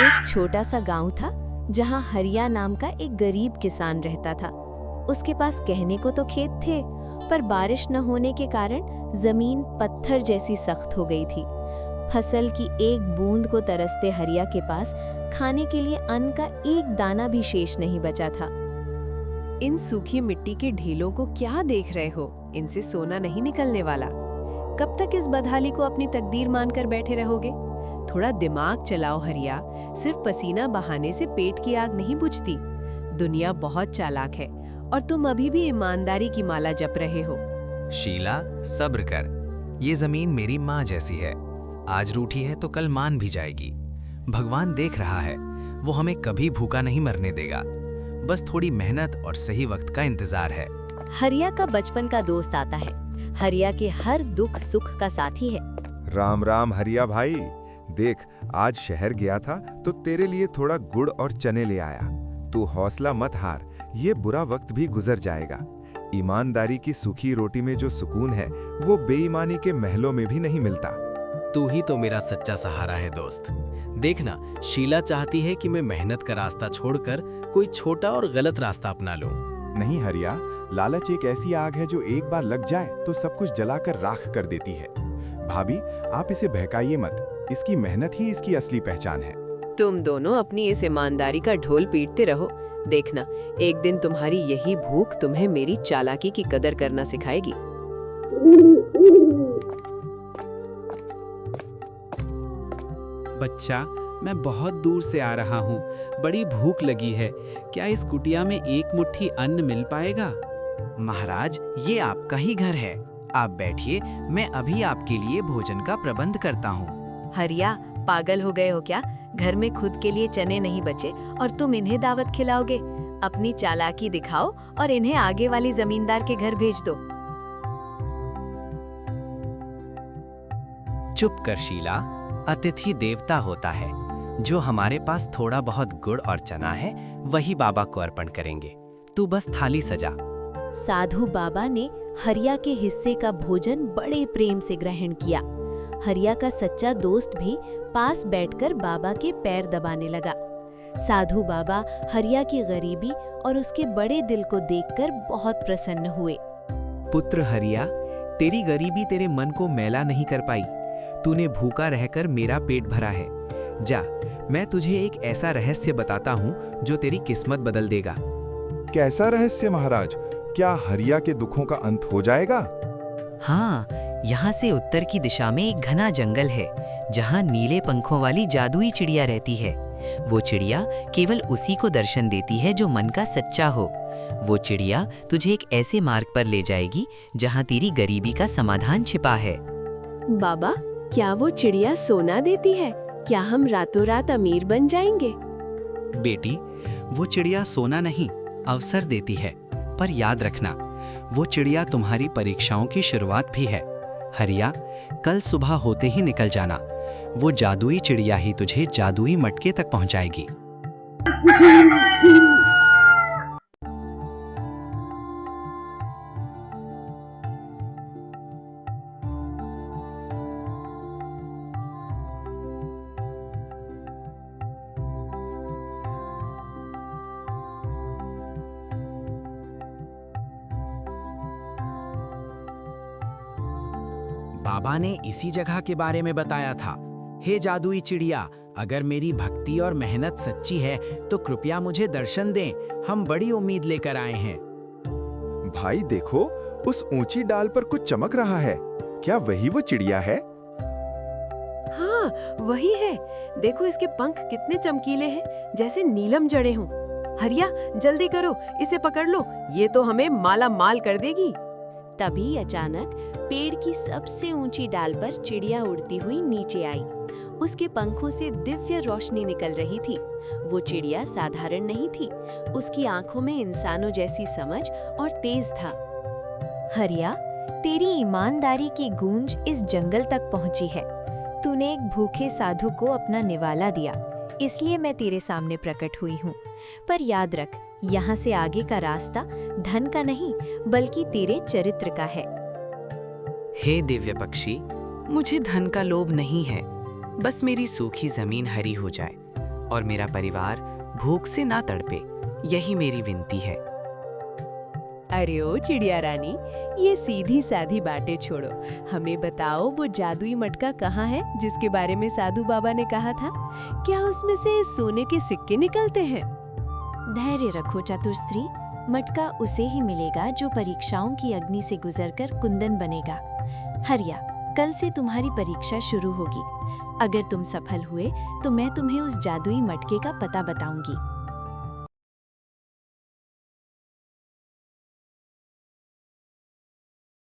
एक छोटा सा गांव था जहां हरिया नाम का एक गरीब किसान रहता था। उसके पास कहने को तो खेत थे, पर बारिश न होने के कारण जमीन पत्थर जैसी सख्त हो गई थी। फसल की एक बूंद को तरसते हरिया के पास खाने के लिए अन्न का एक दाना भी शेष नहीं बचा था। इन सूखी मिट्टी के ढेलों को क्या देख रहे हो? इनसे सोना नहीं निकलने वाला। कब तक इस बदहाली को अपनी तकदीर मानकर बैठे रहोगे? थोड़ा दिमाग चलाओ हरिया। सिर्फ पसीना बहाने से पेट की आग नहीं बुझती। दुनिया बहुत चालाक है और तुम अभी भी ईमानदारी की माला जप रहे हो। शीला, सब्र कर। ये जमीन मेरी माँ जैसी है। आज रूठी है तो कल मान भी जाएगी। भगवान देख रहा है, वो हमें कभी भूखा नहीं मरने देगा। बस थोड़ी मेहनत और सही वक्त का इंतजार है। हरिया का बचपन का दोस्त आता है। हरिया के हर दुख सुख का साथी है। राम राम हरिया भाई। देख, आज शहर गया था तो तेरे लिए थोड़ा गुड़ और चने ले आया। तू हौसला मत हार, ये बुरा वक्त भी गुजर जाएगा। ईमानदारी की सूखी रोटी में जो सुकून है वो बेईमानी के महलों में भी नहीं मिलता। तू ही तो मेरा सच्चा सहारा है दोस्त। देखना, शीला चाहती है कि मैं मेहनत का रास्ता छोड़कर कोई छोटा और गलत रास्ता अपना लूं। नहीं हरिया, लालच एक ऐसी आग है जो एक बार लग जाए तो सब कुछ जलाकर राख कर देती है। भाभी, आप इसे बहकाइए मत। इसकी मेहनत ही इसकी असली पहचान है। तुम दोनों अपनी इस ईमानदारी का ढोल पीटते रहो। देखना, एक दिन तुम्हारी यही भूख तुम्हें मेरी चालाकी की कदर करना सिखाएगी। बच्चा, मैं बहुत दूर से आ रहा हूँ। बड़ी भूख लगी है। क्या इस कुटिया में एक मुट्ठी अन्न मिल पाएगा? महाराज, ये आपका ही घर है। आप बैठिए, मैं अभी आपके लिए भोजन का प्रबंध करता हूँ। हरिया, पागल हो गए हो क्या? घर में खुद के लिए चने नहीं बचे और तुम इन्हें दावत खिलाओगे? अपनी चालाकी दिखाओ और इन्हें आगे वाली जमींदार के घर भेज दो। चुप कर शीला, अतिथि देवता होता है। जो हमारे पास थोड़ा बहुत गुड़ और चना है वही बाबा को अर्पण करेंगे। तू बस थाली सजा। साधु बाबा ने हरिया के हिस्से का भोजन बड़े प्रेम से ग्रहण किया। हरिया का सच्चा दोस्त भी पास बैठकर बाबा के पैर दबाने लगा। साधु बाबा हरिया की गरीबी और उसके बड़े दिल को देखकर बहुत प्रसन्न हुए। पुत्र हरिया, तेरी गरीबी तेरे मन को मैला नहीं कर पाई। तूने भूखा रहकर मेरा पेट भरा है। जा, मैं तुझे एक ऐसा रहस्य बताता हूँ जो तेरी किस्मत बदल देगा। कैसा रहस्य महाराज? क्या हरिया के दुखों का अंत हो जाएगा? हाँ, यहाँ से उत्तर की दिशा में एक घना जंगल है जहाँ नीले पंखों वाली जादुई चिड़िया रहती है। वो चिड़िया केवल उसी को दर्शन देती है जो मन का सच्चा हो। वो चिड़िया तुझे एक ऐसे मार्ग पर ले जाएगी जहाँ तेरी गरीबी का समाधान छिपा है। बाबा, क्या वो चिड़िया सोना देती है? क्या हम रातों रात अमीर बन जाएंगे? बेटी, वो चिड़िया सोना नहीं, अवसर देती है। पर याद रखना, वो चिड़िया तुम्हारी परीक्षाओं की शुरुआत भी है। हरिया, कल सुबह होते ही निकल जाना। वो जादुई चिड़िया ही तुझे जादुई मटके तक पहुंचाएगी। बाबा ने इसी जगह के बारे में बताया था। हे जादुई चिड़िया, अगर मेरी भक्ति और मेहनत सच्ची है तो कृपया मुझे दर्शन दें। हम बड़ी उम्मीद लेकर आए हैं। भाई देखो, उस ऊंची डाल पर कुछ चमक रहा है। क्या वही वो चिड़िया है? हाँ, वही है। देखो, इसके पंख कितने चमकीले हैं, जैसे नीलम जड़े हों। हरिया, जल्दी करो, इसे पकड़ लो। ये तो हमें माला माल कर देगी। तभी अचानक पेड़ की सबसे ऊंची डाल पर चिड़िया उड़ती हुई नीचे आई। उसके पंखों से दिव्य रोशनी निकल रही थी। वो चिड़िया साधारण नहीं थी, उसकी आंखों में इंसानों जैसी समझ और तेज था। हरिया, तेरी ईमानदारी की गूंज इस जंगल तक पहुंची है। तूने एक भूखे साधु को अपना निवाला दिया, इसलिए मैं तेरे सामने प्रकट हुई हूँ। पर याद रख, यहाँ से आगे का रास्ता धन का नहीं बल्कि तेरे चरित्र का है। हे दिव्य पक्षी, मुझे धन का लोभ नहीं है। बस मेरी सूखी जमीन हरी हो जाए और मेरा परिवार भूख से ना तड़पे, यही मेरी विनती है। अरे ओ चिड़िया रानी, ये सीधी साधी बातें छोड़ो, हमें बताओ वो जादुई मटका कहाँ है जिसके बारे में साधु बाबा ने कहा था? क्या उसमें से सोने के सिक्के निकलते हैं? धैर्य रखो चतुर स्त्री, मटका उसे ही मिलेगा जो परीक्षाओं की अग्नि से गुजरकर कुंदन बनेगा। हरिया, कल से तुम्हारी परीक्षा शुरू होगी। अगर तुम सफल हुए तो मैं तुम्हें उस जादुई मटके का पता बताऊंगी।